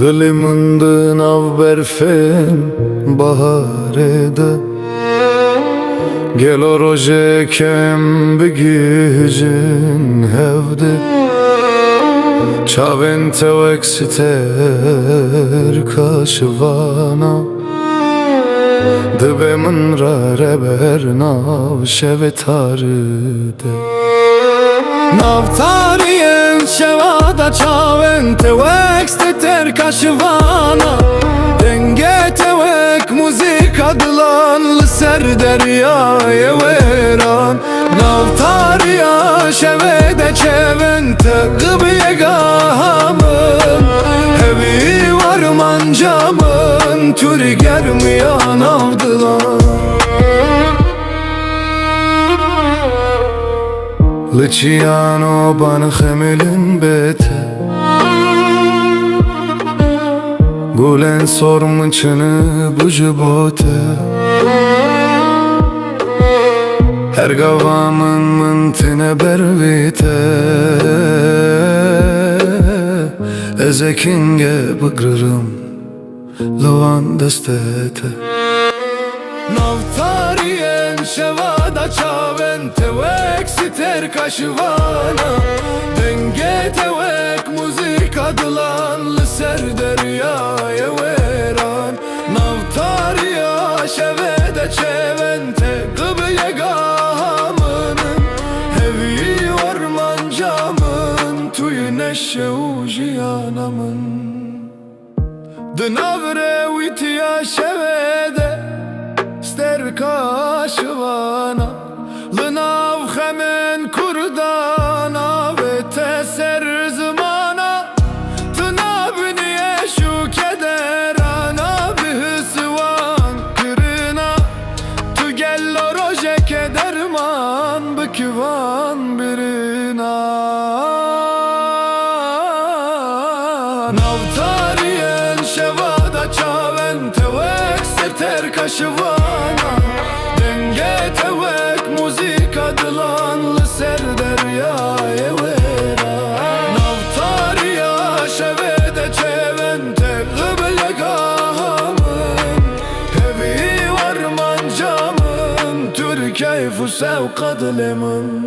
Dilimden av berfen baharede Gel o roje kem begijin hevde Çaven tevek siter kaşvana Dibe min ra reber nav şevetaride Nav tariyen şevada çaven tevek siter kaşvana Denge tevek müzik adılan ser deryaya veran Nav tariya şevede çeven teqbiye gahamın Hevi varman camın türü germiyan avdılan Liçiyano ban xemelin bete Gulen sormıçını bucu bote Her gavamın mıntine bervite Ezekinge bıgrırım Lovan destete Navtariyen şevada çaven Tevek siter kaşvana Denge tevek müzik adılan Ser deryaya veran Navtariya şevede çeven Teqbiye gahamının Hevi orman camın Tüy neşe ujiyanamın Dınavre vitiya şevede Ster kaşvana Lınav hemen kurdana Ve teser zmana Tına biniye şu kederana Bihısvan kırına Tu gello roje kederman Bıkıvan birina Navtariyen şevada çaven Tevek serter kaşvana Denge tevek müzik adılan Ser deryaya veran Navtariya şevede çeven Teqbiye gahamın Hevi varman camın Türkeyfu sevkad lemin